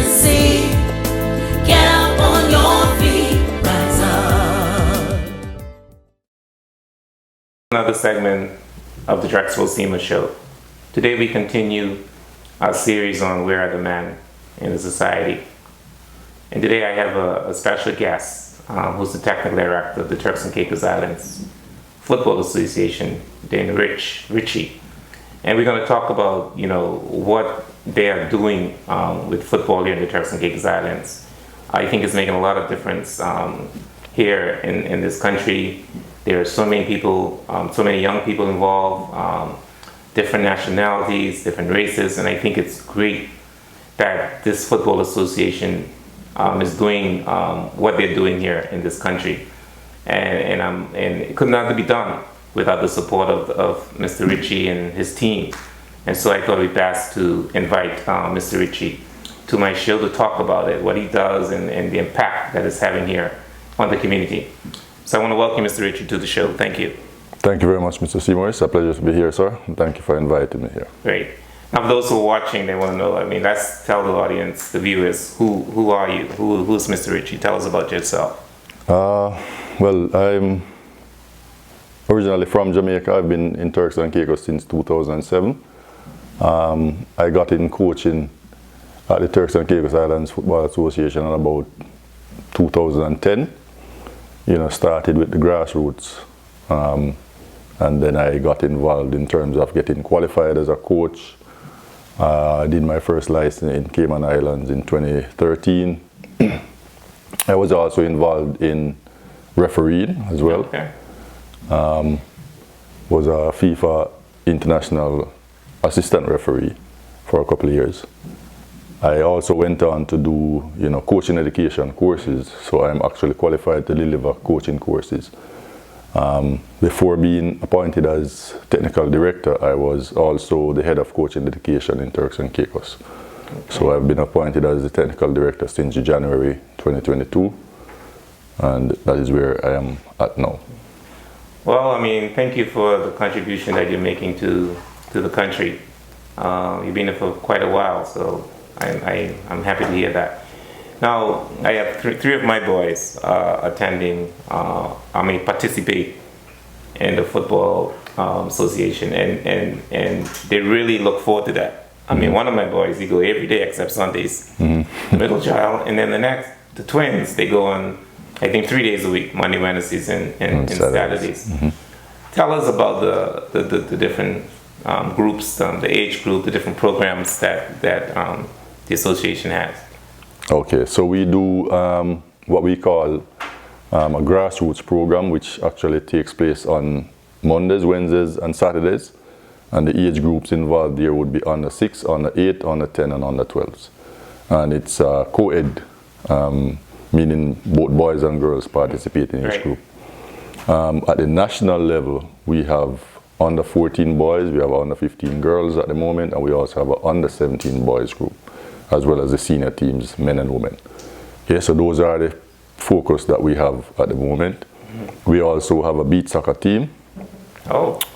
see. Get up on your feet, rise up. Another segment of the Drexel SEMA Show. Today we continue our series on Where Are the Men in the Society. And today I have a special guest who's the technical director of the Turks and Caicos Islands Football Association, Dane Ritchie. And we're going to talk about, what they are doing with football here in the Turks and Caicos Islands. I think it's making a lot of difference here in this country. There are so many people, so many young people involved, different nationalities, different races, and I think it's great that this football association is doing what they're doing here in this country. And it could not be done without the support of Mr. Ritchie and his team. And so I thought it'd be best to invite Mr. Ritchie to my show to talk about it, what he does and the impact that it's having here on the community. So I want to welcome Mr. Ritchie to the show. Thank you. Thank you very much, Mr. Seymour. It's a pleasure to be here, sir. And thank you for inviting me here. Great. Now, for those who are watching, they want to know, let's tell the audience, the viewers, who are you? Who's Mr. Ritchie? Tell us about yourself. Well, I'm originally from Jamaica. I've been in Turks and Caicos since 2007. I got in coaching at the Turks and Caicos Islands Football Association in about 2010. Started with the grassroots. And then I got involved in terms of getting qualified as a coach. I did my first license in Cayman Islands in 2013. I was also involved in refereeing as well. Okay. Was a FIFA international assistant referee for a couple of years. I also went on to do, coaching education courses. So I'm actually qualified to deliver coaching courses. Before being appointed as technical director, I was also the head of coaching education in Turks and Caicos. Okay. So I've been appointed as the technical director since January 2022, and that is where I am at now. Well, thank you for the contribution that you're making to the country. You've been there for quite a while, so I'm happy to hear that. Now, I have three of my boys attending, participate in the football association, and they really look forward to that. One of my boys, he go every day except Sundays, middle child, and then the twins, they go on, I think 3 days a week, Monday, Wednesdays, and Saturdays. Mm-hmm. Tell us about the different groups, the age group, the different programs that the association has. Okay, so we do what we call a grassroots program, which actually takes place on Mondays, Wednesdays, and Saturdays. And the age groups involved there would be under 6, under 8, under 10, and under 12s. And it's co-ed, meaning both boys and girls participate in each group. At the national level, we have under 14 boys, we have under 15 girls at the moment, and we also have an under 17 boys group, as well as the senior teams, men and women. Okay, so those are the focus that we have at the moment. Mm-hmm. We also have a beach soccer team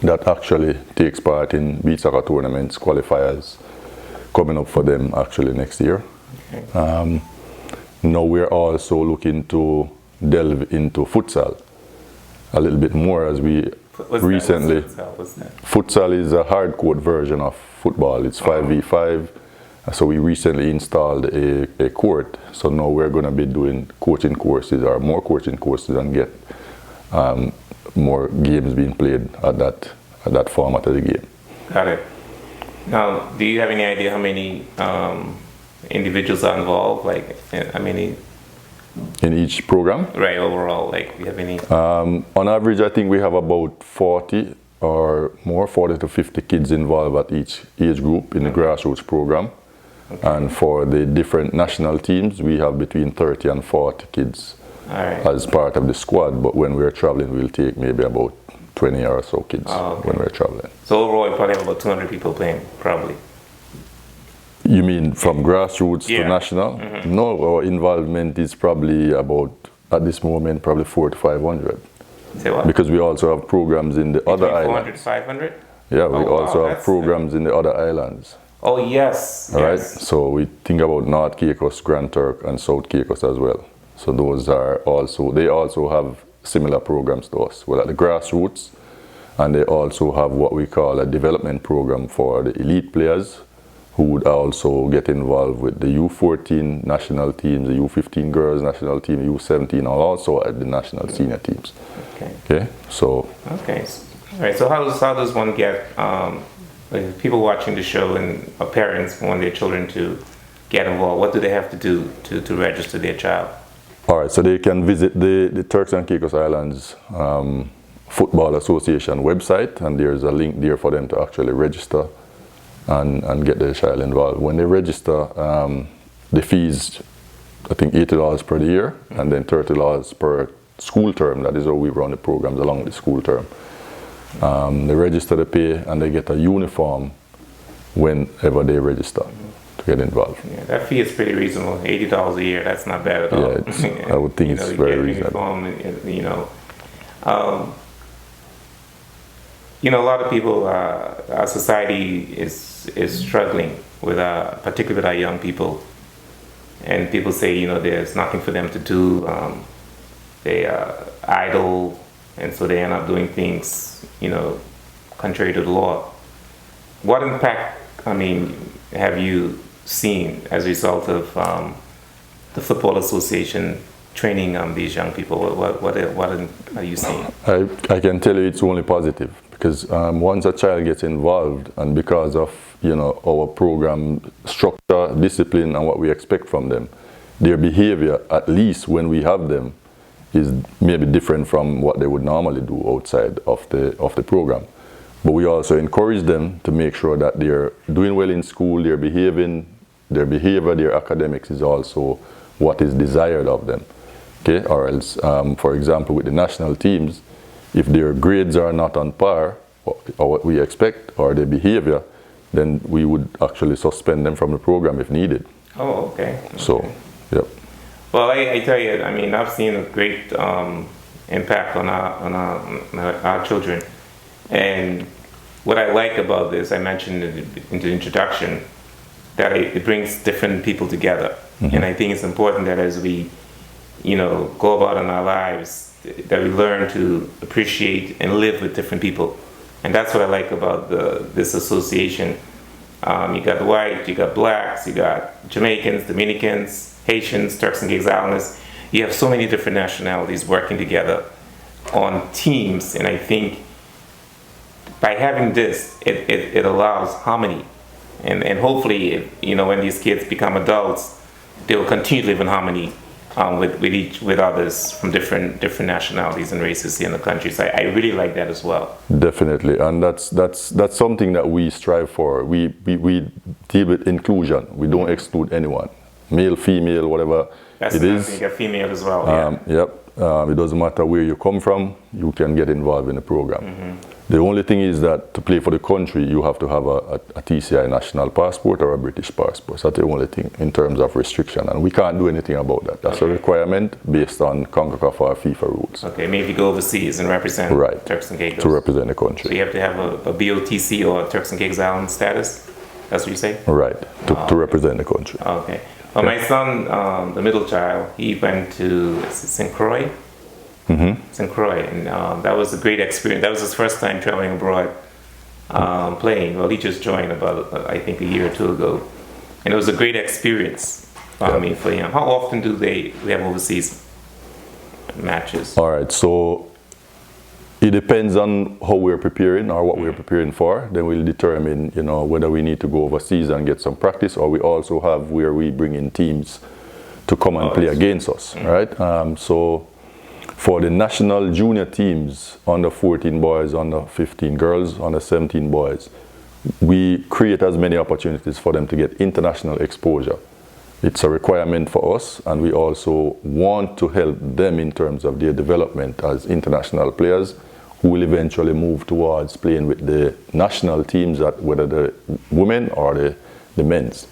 that actually takes part in beach soccer tournaments, qualifiers coming up for them actually next year. Okay. Now we're also looking to delve into futsal a little bit more, as we recently... What's that? Futsal is a hard-court version of football. It's 5v5. So we recently installed a court, so now we're going to be doing coaching courses, or more coaching courses, and get more games being played at that format of the game. Got it. Now, do you have any idea how many individuals are involved? How many? In each program? Right, overall, do you have any? On average, I think we have about 40 or more, 40 to 50 kids involved at each age group in the grassroots program. Okay. And for the different national teams, we have between 30 and 40 kids as part of the squad. But when we're traveling, we'll take maybe about 20 or so kids when we're traveling. So overall, you probably have about 200 people playing, probably. You mean from grassroots to national? Mm-hmm. No, our involvement is probably about, at this moment, probably 400 to 500. Say what? Because we also have programs in the other islands. 400 to 500? Yeah, we also have programs in the other islands. Oh, yes. All right. Yes. So we think about North Caicos, Grand Turk, and South Caicos as well. So those are also, they also have similar programs to us. We're at the grassroots, and they also have what we call a development program for the elite players, who would also get involved with the U14 national teams, the U15 girls national team, U17, and also at the national senior teams. Okay. Okay. So. Okay. All right. So how does one get like people watching the show and parents want their children to get involved? What do they have to do to register their child? All right. So they can visit the Turks and Caicos Islands Football Association website, and there's a link there for them to actually register and get their child involved. When they register, the fees, I think $80 per year, and then $30 per school term. That is how we run the programs along with the school term. They register, they pay, and they get a uniform whenever they register to get involved. Yeah, that fee is pretty reasonable. $80 a year, that's not bad at all. Yeah, I would think it's very reasonable. A lot of people, our society is struggling with, particularly with our young people. And people say, there's nothing for them to do. They are idle, and so they end up doing things, contrary to the law. What impact, have you seen as a result of the Football Association training these young people? What are you seeing? I can tell you it's only positive, because once a child gets involved, and because of our program structure, discipline, and what we expect from them, their behavior, at least when we have them, is maybe different from what they would normally do outside of the program. But we also encourage them to make sure that they're doing well in school, their behavior, their academics is also what is desired of them. Okay? Or else, for example, with the national teams, if their grades are not on par, or what we expect, or their behavior, then we would actually suspend them from the program if needed. Oh, okay. So, yep. Well, I tell you, I've seen a great impact on our children. And what I like about this, I mentioned in the introduction, that it brings different people together. Mm-hmm. And I think it's important that as we, go about in our lives, that we learn to appreciate and live with different people. And that's what I like about this association. You got the white, you got blacks, you got Jamaicans, Dominicans, Haitians, Turks and Caicos Islanders. You have so many different nationalities working together on teams, and I think by having this, it allows harmony, and hopefully, when these kids become adults, they will continue to live in harmony with others from different nationalities and races here in the country. So I really like that as well. Definitely, and that's something that we strive for. We deal with inclusion. We don't exclude anyone, male, female, whatever That's it is. You got female as well. Yeah. Yep. It doesn't matter where you come from, you can get involved in the program. Mm-hmm. The only thing is that to play for the country, you have to have a TCI national passport or a British passport. That's the only thing in terms of restriction, and we can't do anything about that. That's a requirement based on CONCACAF or FIFA rules. Okay, maybe go overseas and represent Turks and Caicos. To represent the country. So you have to have a BOTC or Turks and Caicos Island status? That's what you say? Right, to represent the country. Okay. Well, my son, the middle child, he went to St. Croix. Mm-hmm. St. Croix, and that was a great experience. That was his first time traveling abroad, playing. Well, he just joined about, I think, a year or two ago, and it was a great experience for him. How often do they have overseas matches? All right, so it depends on how we're preparing or what we're preparing for. Then we'll determine, whether we need to go overseas and get some practice, or we also have where we bring in teams to come and play against us, right? So for the national junior teams, under 14 boys, under 15 girls, under 17 boys, we create as many opportunities for them to get international exposure. It's a requirement for us, and we also want to help them in terms of their development as international players who will eventually move towards playing with the national teams, whether the women or the men's.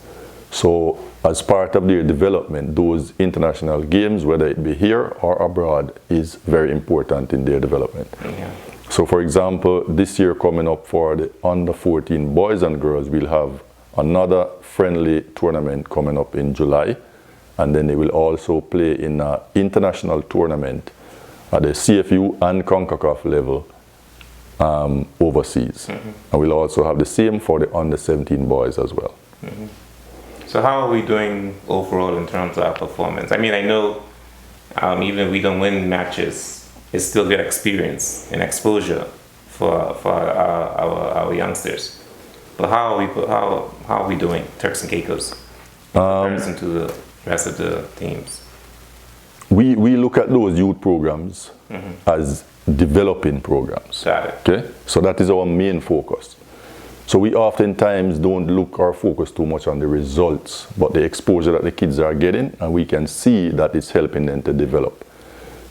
So as part of their development, those international games, whether it be here or abroad, is very important in their development. Yeah. So for example, this year coming up for the under 14 boys and girls, we'll have another friendly tournament coming up in July, and then they will also play in an international tournament at the CFU and CONCACAF level overseas. And we'll also have the same for the under 17 boys as well. So how are we doing overall in terms of our performance? I mean, I know even if we don't win matches, it's still good experience and exposure for our youngsters. But how are we doing, Turks and Caicos, in comparison to the rest of the teams? We look at those youth programs as developing programs. Got it. Okay, so that is our main focus. So we oftentimes don't look or focus too much on the results, but the exposure that the kids are getting, and we can see that it's helping them to develop.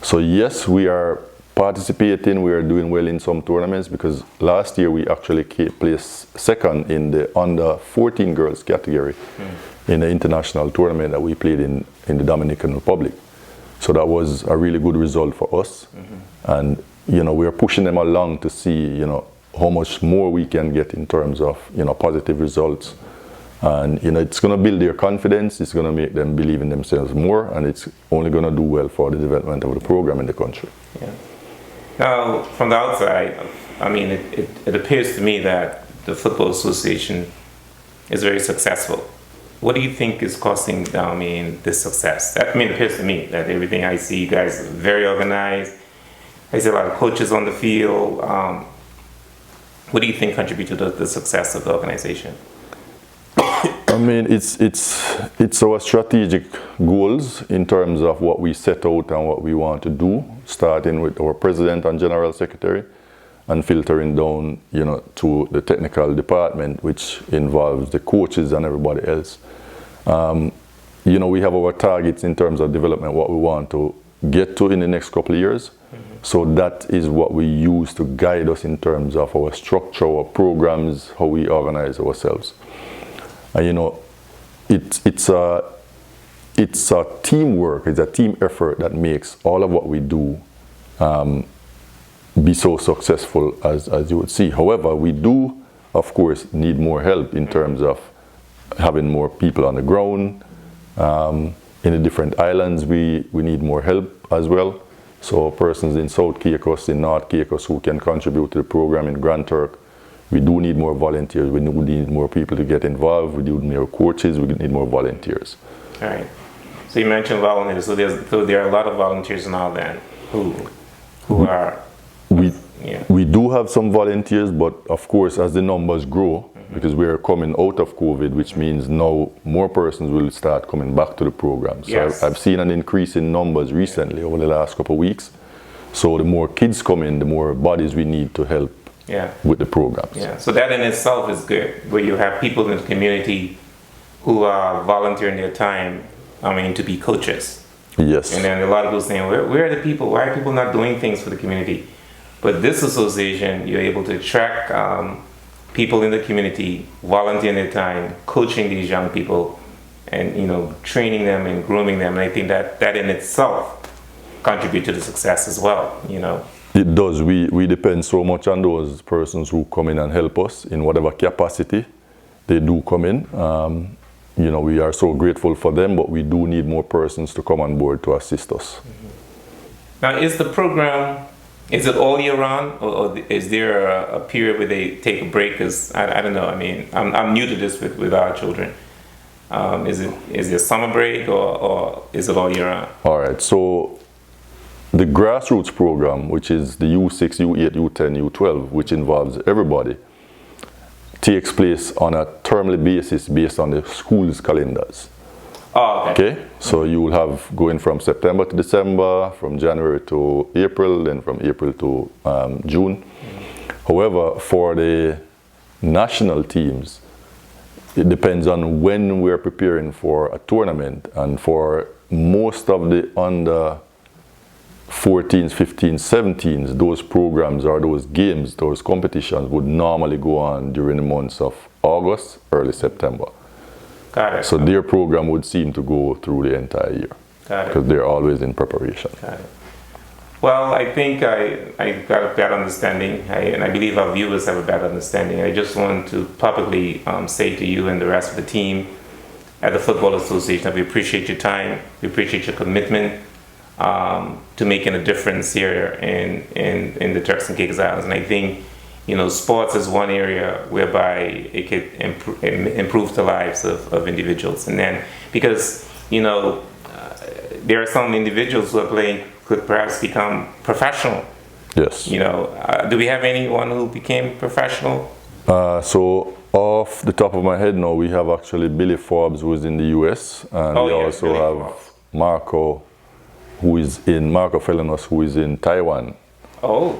So yes, we are participating, we are doing well in some tournaments, because last year we actually placed second in the under 14 girls category in the international tournament that we played in the Dominican Republic. So that was a really good result for us. And we are pushing them along to see how much more we can get in terms of positive results. And it's going to build their confidence, it's going to make them believe in themselves more, and it's only going to do well for the development of the program in the country. Yeah. Now, from the outside, I mean, it appears to me that the Football Association is very successful. What do you think is costing this success? It appears to me that everything I see, you guys are very organized. I see a lot of coaches on the field. What do you think contributed to the success of the organization? I mean, it's our strategic goals in terms of what we set out and what we want to do, starting with our president and general secretary, and filtering down, to the technical department, which involves the coaches and everybody else. We have our targets in terms of development, what we want to get to in the next couple of years. So that is what we use to guide us in terms of our structure, our programs, how we organize ourselves. And it's a teamwork, it's a team effort that makes all of what we do be so successful as you would see. However, we do, of course, need more help in terms of having more people on the ground. In the different islands, we need more help as well. So persons in South Caicos, in North Caicos, who can contribute to the program in Grand Turk. We do need more volunteers. We need more people to get involved. We do need more coaches. We need more volunteers. All right. So you mentioned volunteers. So there are a lot of volunteers now then who are... We do have some volunteers, but of course, as the numbers grow, because we are coming out of COVID, which means now more persons will start coming back to the program. So yes. I've seen an increase in numbers recently over the last couple of weeks. So the more kids come in, the more bodies we need to help with the programs. Yeah, so that in itself is good, where you have people in the community who are volunteering their time, to be coaches. Yes. And then a lot of people saying, where are the people? Why are people not doing things for the community? But this association, you're able to attract people in the community, volunteering their time, coaching these young people, and training them and grooming them. And I think that in itself contributes to the success as well. It does. We depend so much on those persons who come in and help us in whatever capacity they do come in. We are so grateful for them, but we do need more persons to come on board to assist us. Now, is the program, is it all year round, or is there a period where they take a break? Because I don't know. I'm new to this with our children. Is there a summer break, or is it all year round? All right. So the grassroots program, which is the U6, U8, U10, U12, which involves everybody, takes place on a termly basis based on the school's calendars. Oh, okay. So you will have going from September to December, from January to April, then from April to June. However, for the national teams, it depends on when we're preparing for a tournament. And for most of the under 14s, 15s, 17s, those programs or those games, those competitions would normally go on during the months of August, early September. Got it. So their program would seem to go through the entire year. Got it. Because they're always in preparation. Got it. Well, I think I got a better understanding, and I believe our viewers have a better understanding. I just want to publicly say to you and the rest of the team at the Football Association that we appreciate your time, we appreciate your commitment to making a difference here in the Turks and Caicos Islands. And I think, sports is one area whereby it could improve the lives of individuals. And then, because, there are some individuals who are playing could perhaps become professional. Yes. Do we have anyone who became professional? So off the top of my head now, we have actually Billy Forbes, who is in the US, and we also Billy have Forbes. Marco Felenos, who is in Taiwan,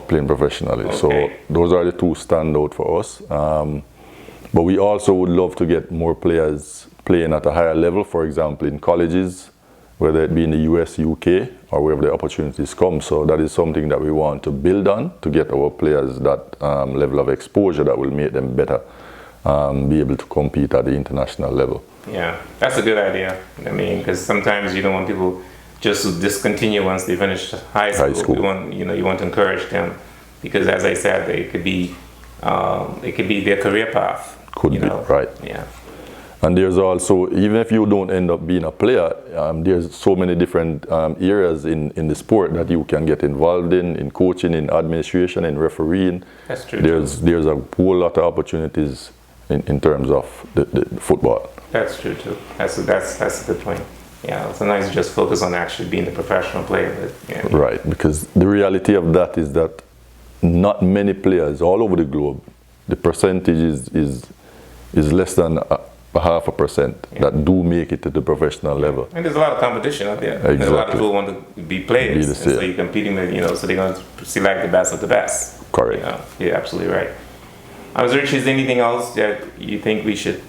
playing professionally. Okay. So those are the two standout for us. But we also would love to get more players playing at a higher level, for example, in colleges, whether it be in the US, UK, or wherever the opportunities come. So that is something that we want to build on to get our players that level of exposure that will make them better, be able to compete at the international level. Yeah, that's a good idea. I mean, because sometimes you don't want people just to discontinue once they finish high school. You want to encourage them, because as I said, it could be their career path. Could be, right. Yeah. And there's also, even if you don't end up being a player, there's so many different areas in the sport that you can get involved in coaching, in administration, in refereeing. That's true. There's a whole lot of opportunities in terms of the football. That's true too. That's a good point. Yeah, sometimes you just focus on actually being a professional player. But, yeah. Right, because the reality of that is that not many players all over the globe, the percentage is less than a 0.5% that do make it to the professional level. And there's a lot of competition out there. Exactly. There's a lot of people who want to be players. And so you're competing with, so they're going to select the best of the best. Correct. You're absolutely right. Mr. Ritchie, is there anything else that you think we should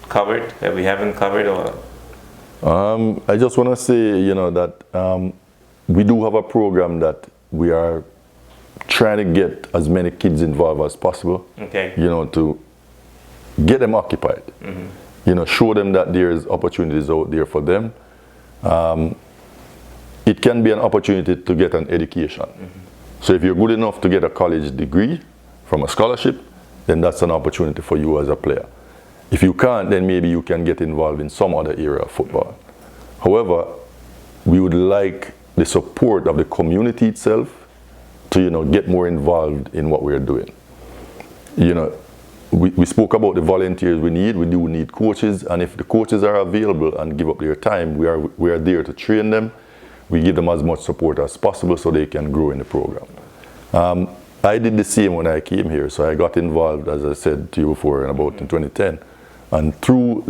cover that we haven't covered? Or? I just want to say, that we do have a program that we are trying to get as many kids involved as possible. Okay. To get them occupied. Mm-hmm. Show them that there's opportunities out there for them. It can be an opportunity to get an education. Mm-hmm. So if you're good enough to get a college degree from a scholarship, then that's an opportunity for you as a player. If you can't, then maybe you can get involved in some other area of football. However, we would like the support of the community itself to, get more involved in what we're doing. We spoke about the volunteers we need. We do need coaches, and if the coaches are available and give up their time, we are there to train them. We give them as much support as possible so they can grow in the program. I did the same when I came here, so I got involved, as I said to you before, in 2010. And through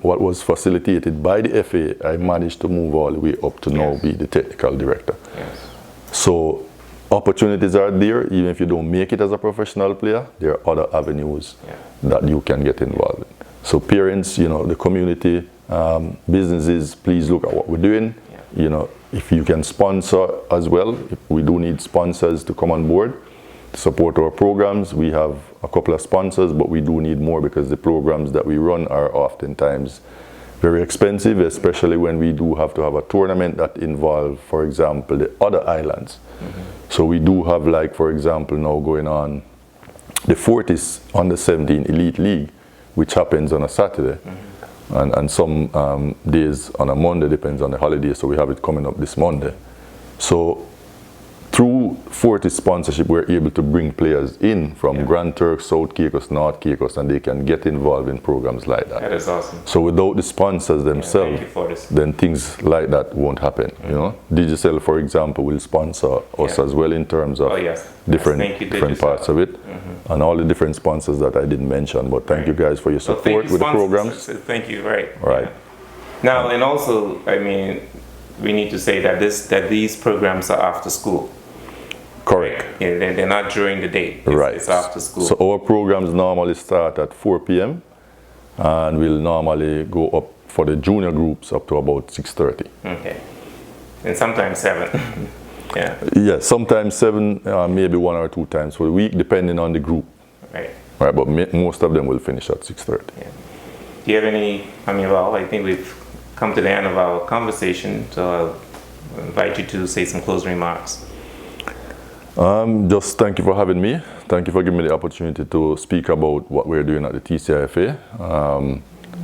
what was facilitated by the FA, I managed to move all the way up to now be the technical director. Yes. So opportunities are there. Even if you don't make it as a professional player, there are other avenues that you can get involved in. So parents, the community, businesses, please look at what we're doing. Yeah. If you can sponsor as well, we do need sponsors to come on board to support our programs. We have a couple of sponsors, but we do need more because the programs that we run are oftentimes very expensive, especially when we do have to have a tournament that involves, for example, the other islands. Mm-hmm. So we do have, like, for example, now going on the 40s under 17 Elite League, which happens on a Saturday. Mm-hmm. And some days on a Monday, depends on the holiday, so we have it coming up this Monday. So through 40 sponsorship, we're able to bring players in from Grand Turks, South Caicos, North Caicos, and they can get involved in programs like that. That is awesome. So without the sponsors themselves, then things like that won't happen. Mm-hmm. Digicel, for example, will sponsor us as well in terms of different parts of it. Mm-hmm. And all the different sponsors that I didn't mention. But thank you guys for your support with the programs. Thank you. Right. Yeah. Now, and also, I mean, we need to say that these programs are after school. Correct. Yeah, they're not during the day. It's after school. So our programs normally start at 4 p.m. and we'll normally go up for the junior groups up to about 6:30. Okay. And sometimes 7. Yeah, sometimes 7, maybe 1 or 2 times for the week, depending on the group. Right. Right, but most of them will finish at 6:30. Yeah. Do you have any, I think we've come to the end of our conversation, so I'll invite you to say some closing remarks. Just thank you for having me. Thank you for giving me the opportunity to speak about what we're doing at the TCIFA.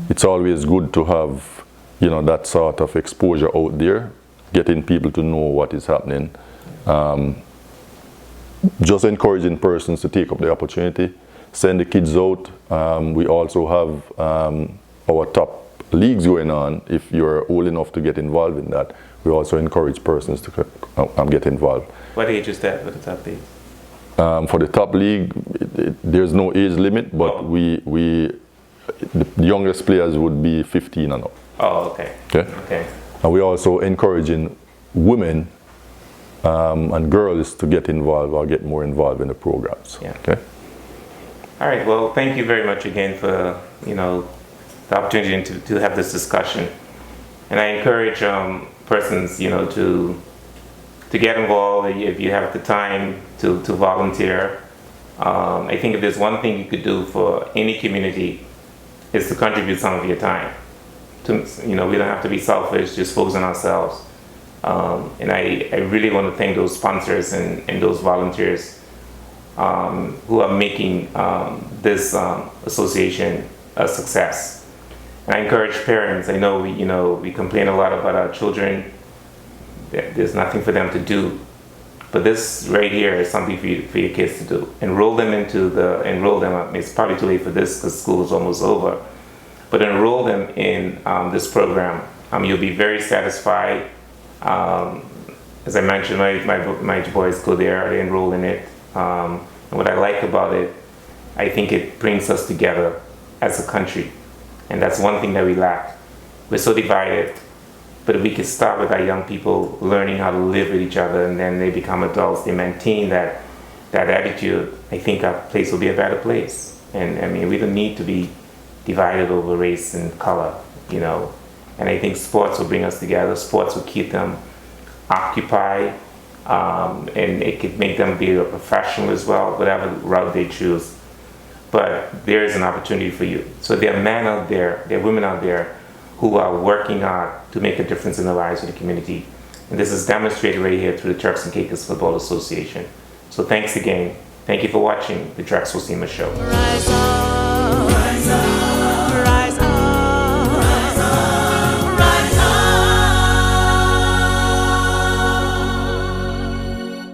It's always good to have, that sort of exposure out there, getting people to know what is happening. Just encouraging persons to take up the opportunity, send the kids out. We also have our top leagues going on. If you're old enough to get involved in that, we also encourage persons to get involved. What age is that for the top league? For the top league, there's no age limit, but the youngest players would be 15 and up. Oh, okay. Okay. And we're also encouraging women and girls to get involved or get more involved in the programs. Yeah. Okay. All right. Well, thank you very much again for the opportunity to have this discussion, and I encourage persons to get involved if you have the time to volunteer. I think if there's one thing you could do for any community is to contribute some of your time. We don't have to be selfish, just focus on ourselves. And I really want to thank those sponsors and those volunteers who are making this association a success. And I encourage parents. I know we complain a lot about our children. There's nothing for them to do, but this right here is something for your kids to do. Enroll them. It's probably too late for this because school is almost over, but enroll them in this program. You'll be very satisfied. As I mentioned, my boys go there. They enroll in it. And what I like about it, I think it brings us together as a country, and that's one thing that we lack. We're so divided. But if we could start with our young people learning how to live with each other, and then they become adults, they maintain that attitude, I think our place will be a better place. And I mean, we don't need to be divided over race and color, And I think sports will bring us together. Sports will keep them occupied, and it could make them be a professional as well, whatever route they choose. But there is an opportunity for you. So there are men out there, there are women out there who are working hard to make a difference in the lives of the community. And this is demonstrated right here through the Turks and Caicos Football Association. So thanks again. Thank you for watching the Drexel Seaman Show. Rise up, rise up.